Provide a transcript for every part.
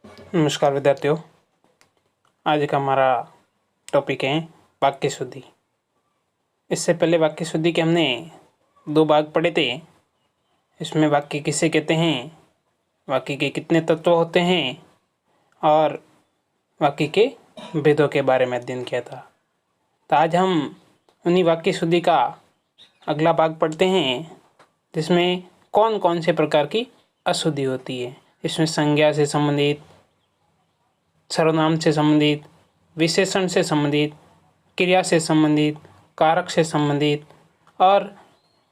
नमस्कार विद्यार्थियों। आज का हमारा टॉपिक है वाक्य शुद्धि। इससे पहले वाक्य शुद्धि के हमने 2 भाग पढ़े थे। इसमें वाक्य किसे कहते हैं, वाक्य के कितने तत्व होते हैं और वाक्य के भेदों के बारे में अध्ययन किया था। तो आज हम उन्हीं वाक्य शुद्धि का अगला भाग पढ़ते हैं, जिसमें कौन कौन से प्रकार की अशुद्धि होती है। इसमें संज्ञा से संबंधित, सर्वनाम से संबंधित, विशेषण से संबंधित, क्रिया से संबंधित, कारक से संबंधित और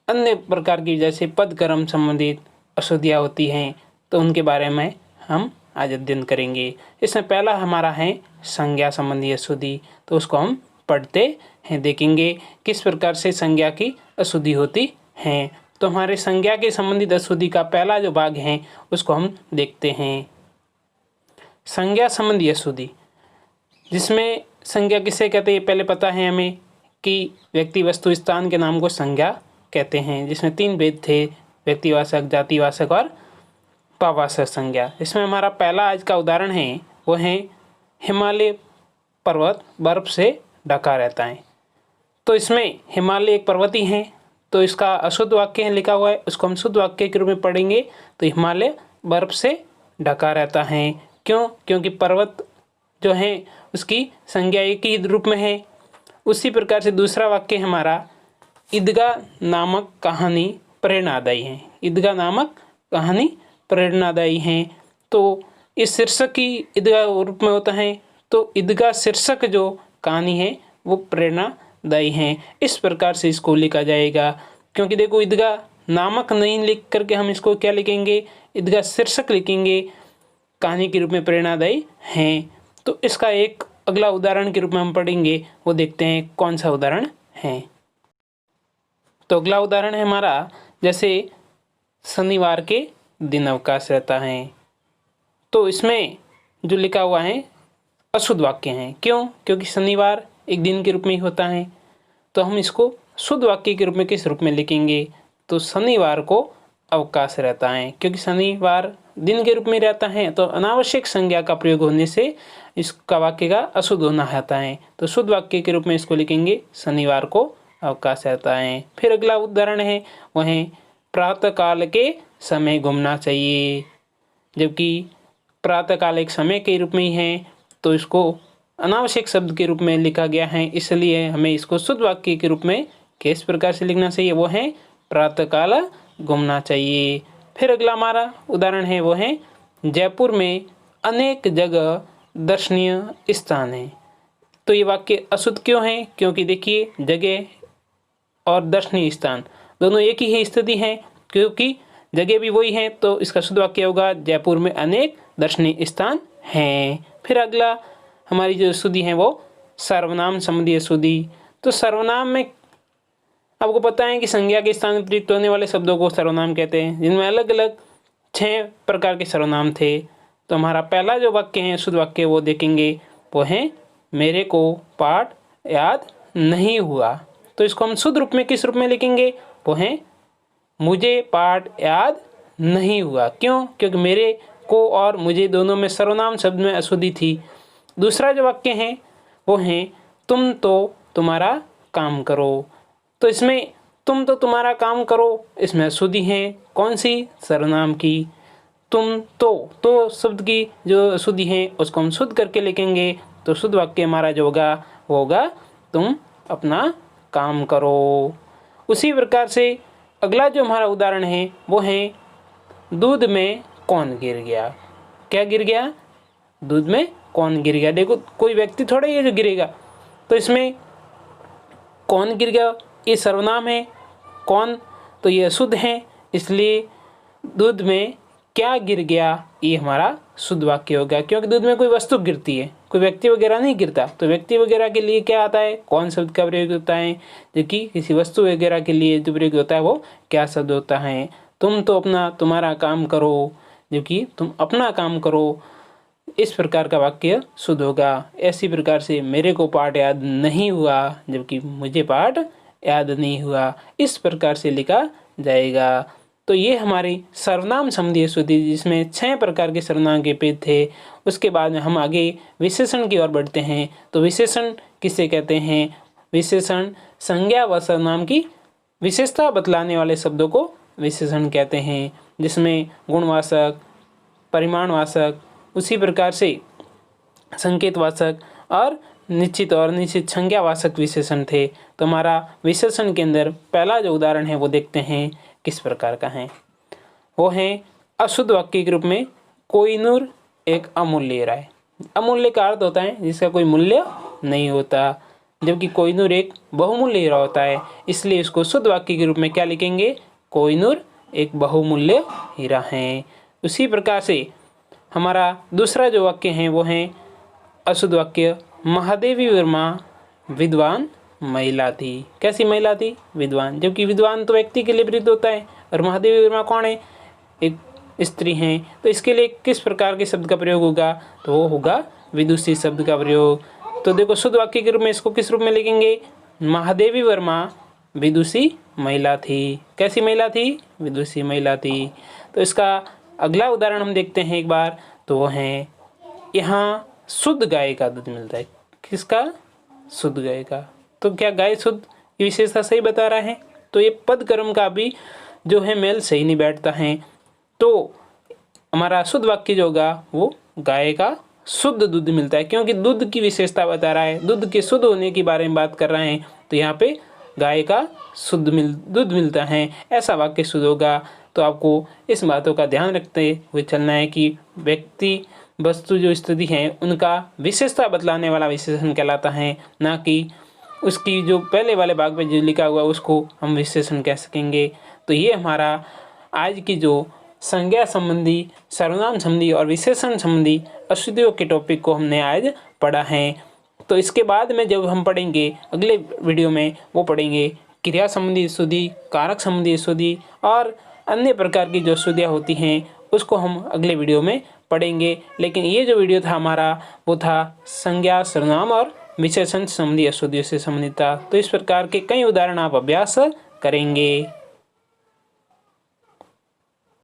अन्य प्रकार की जैसे पद कर्म संबंधित अशुद्धियाँ होती हैं। तो उनके बारे में हम आज अध्ययन करेंगे। इसमें पहला हमारा है संज्ञा संबंधी अशुद्धि। तो उसको हम पढ़ते हैं, देखेंगे किस प्रकार से संज्ञा की अशुद्धि होती है। तो हमारे संज्ञा के संबंधित अशुद्धि का पहला जो भाग है उसको हम देखते हैं। संज्ञा संबंधी अशुद्धि, जिसमें संज्ञा किसे कहते हैं पहले पता है हमें कि व्यक्ति, वस्तु, स्थान के नाम को संज्ञा कहते हैं, जिसमें 3 भेद थे: व्यक्तिवाचक, जातिवाचक और पावाचक संज्ञा। इसमें हमारा पहला आज का उदाहरण है वो है हिमालय पर्वत बर्फ से ढका रहता है। तो इसमें हिमालय एक पर्वत ही है, तो इसका अशुद्ध वाक्य लिखा हुआ है, उसको हम शुद्ध वाक्य के रूप में पढ़ेंगे। तो हिमालय बर्फ से ढका रहता है। क्यों? क्योंकि पर्वत जो है उसकी संज्ञा एक ही रूप में है। उसी प्रकार से दूसरा वाक्य हमारा ईदगाह नामक कहानी प्रेरणादायी है। ईदगाह नामक कहानी प्रेरणादायी है। तो इस शीर्षक की ईदगाह रूप में होता है। तो ईदगाह शीर्षक जो कहानी है वो प्रेरणादायी है। इस प्रकार से इसको लिखा जाएगा। क्योंकि देखो, ईदगाह नामक नहीं लिख करके हम इसको क्या लिखेंगे, ईदगाह शीर्षक लिखेंगे, कहानी के रूप में प्रेरणादायी हैं। तो इसका एक अगला उदाहरण के रूप में हम पढ़ेंगे, वो देखते हैं कौन सा उदाहरण है। तो अगला उदाहरण है हमारा, जैसे शनिवार के दिन अवकाश रहता है। तो इसमें जो लिखा हुआ है अशुद्ध वाक्य हैं। क्यों? क्योंकि शनिवार एक दिन के रूप में ही होता है। तो हम इसको शुद्ध वाक्य के रूप में किस रूप में लिखेंगे? तो शनिवार को अवकाश रहता है। क्योंकि शनिवार दिन के रूप में रहता है, तो अनावश्यक संज्ञा का प्रयोग होने से इसका वाक्य का अशुद्ध होना आता है। तो शुद्ध वाक्य के रूप में इसको लिखेंगे, शनिवार को अवकाश रहता है। फिर अगला उदाहरण है वह है प्रातःकाल के समय घूमना चाहिए। जबकि प्रातःकाल एक समय के रूप में ही है, तो इसको अनावश्यक शब्द के रूप में लिखा गया है, इसलिए हमें इसको शुद्ध वाक्य के रूप में किस प्रकार से लिखना चाहिए, वो है प्रातःकाल घूमना चाहिए। फिर अगला हमारा उदाहरण है वो है जयपुर में अनेक जगह दर्शनीय स्थान हैं। तो ये वाक्य अशुद्ध क्यों है? क्योंकि देखिए, जगह और दर्शनीय स्थान दोनों एक ही है स्थिति है, क्योंकि जगह भी वही है। तो इसका शुद्ध वाक्य होगा जयपुर में अनेक दर्शनीय स्थान हैं। फिर अगला हमारी जो अशुद्धि है वो सर्वनाम संबंधी अशुद्धि। तो सर्वनाम में आपको पता है कि संज्ञा के स्थान में प्रयुक्त होने वाले शब्दों को सर्वनाम कहते हैं, जिनमें अलग अलग 6 प्रकार के सर्वनाम थे। तो हमारा पहला जो वाक्य है, शुद्ध वाक्य, वो देखेंगे, वो है मेरे को पाठ याद नहीं हुआ। तो इसको हम शुद्ध रूप में किस रूप में लिखेंगे? वो है मुझे पाठ याद नहीं हुआ। क्यों? क्योंकि मेरे को और मुझे दोनों में सर्वनाम शब्द में अशुद्धि थी। दूसरा जो वाक्य है वो है तुम तो तुम्हारा काम करो। तो इसमें तुम तो तुम्हारा काम करो, इसमें अशुद्धि है। कौन सी? सर्वनाम की। तुम तो शब्द की जो अशुद्धि है उसको हम शुद्ध करके लिखेंगे। तो शुद्ध वाक्य हमारा जो होगा वो होगा तुम अपना काम करो। उसी प्रकार से अगला जो हमारा उदाहरण है वो है दूध में कौन गिर गया। क्या गिर गया? दूध में कौन गिर गया। देखो, कोई व्यक्ति थोड़ा ही है जो गिरेगा। तो इसमें कौन गिर गया ये सर्वनाम है, कौन तो ये अशुद्ध है, इसलिए दूध में क्या गिर गया ये हमारा शुद्ध वाक्य होगा। क्योंकि दूध में कोई वस्तु गिरती है, कोई व्यक्ति वगैरह नहीं गिरता। तो व्यक्ति वगैरह के लिए क्या आता है? कौन शब्द का प्रयोग होता है। जबकि किसी वस्तु वगैरह के लिए जो प्रयोग होता है वो क्या शब्द होता है? तुम तो अपना तुम्हारा काम करो, जबकि तुम अपना काम करो। इस प्रकार का वाक्य शुद्ध होगा। ऐसी प्रकार से मेरे को पाठ याद नहीं हुआ, जबकि मुझे पाठ याद नहीं हुआ, इस प्रकार से लिखा जाएगा। तो ये हमारी सर्वनाम संबंधी अशुद्धि, जिसमें 6 प्रकार के सर्वनाम के भेद थे। उसके बाद में हम आगे विशेषण की ओर बढ़ते हैं। तो विशेषण किसे कहते हैं? विशेषण संज्ञा व सर्वनाम की विशेषता बतलाने वाले शब्दों को विशेषण कहते हैं, जिसमें गुणवाचक, परिमाणवाचक, उसी प्रकार से संकेतवाचक और निश्चित संज्ञावाचक विशेषण थे। तो हमारा विशेषण के अंदर पहला जो उदाहरण है वो देखते हैं किस प्रकार का है। वो है अशुद्ध वाक्य के रूप में कोहिनूर एक अमूल्य राय। अमूल्य का अर्थ होता है जिसका कोई मूल्य नहीं होता, जबकि कोहिनूर एक बहुमूल्य हीरा होता है, इसलिए इसको शुद्ध वाक्य के रूप में क्या लिखेंगे? कोहिनूर एक बहुमूल्य हीरा है। उसी प्रकार से हमारा दूसरा जो वाक्य है वो है अशुद्ध वाक्य महादेवी वर्मा विद्वान महिला थी। कैसी महिला थी? विद्वान। जबकि विद्वान तो व्यक्ति के लिए प्रयुक्त होता है और महादेवी वर्मा कौन है? एक स्त्री हैं। तो इसके लिए किस प्रकार के शब्द का प्रयोग होगा? तो वो होगा विदुषी शब्द का प्रयोग। तो देखो शुद्ध वाक्य के रूप में इसको किस रूप में लिखेंगे? महादेवी वर्मा विदुषी महिला थी। कैसी महिला थी? विदुषी महिला थी। तो इसका अगला उदाहरण हम देखते हैं एक बार। तो वो है यहाँ शुद्ध गाय का दूध मिलता है। किसका? शुद्ध गाय का। तो क्या गाय शुद्ध की विशेषता सही बता रहा है? तो ये पद कर्म का भी जो है मेल सही नहीं बैठता है। तो हमारा शुद्ध वाक्य जो होगा वो गाय का शुद्ध दूध मिलता है, क्योंकि दूध की विशेषता बता रहा है, दूध के शुद्ध होने के बारे में बात कर रहे हैं। तो यहाँ पे गाय का शुद्ध दूध मिलता है, ऐसा वाक्य शुद्ध होगा। तो आपको इस बातों का ध्यान रखते हुए चलना है कि व्यक्ति, वस्तु जो स्थिति है उनका विशेषता बतलाने वाला विशेषण कहलाता है, ना कि उसकी जो पहले वाले भाग में जो लिखा हुआ उसको हम विशेषण कह सकेंगे। तो ये हमारा आज की जो संज्ञा संबंधी, सर्वनाम संबंधी और विशेषण संबंधी अशुद्धियों के टॉपिक को हमने आज पढ़ा है। तो इसके बाद में जब हम पढ़ेंगे अगले वीडियो में, वो पढ़ेंगे क्रिया संबंधी अशुद्धि, कारक संबंधी अशुद्धि और अन्य प्रकार की जो अशुद्धियाँ होती हैं उसको हम अगले वीडियो में पढ़ेंगे। लेकिन ये जो वीडियो था हमारा वो था संज्ञा, सर्वनाम और विशेषण संबंधी अशुद्धियों से संबंधित था। तो इस प्रकार के कई उदाहरण आप अभ्यास करेंगे।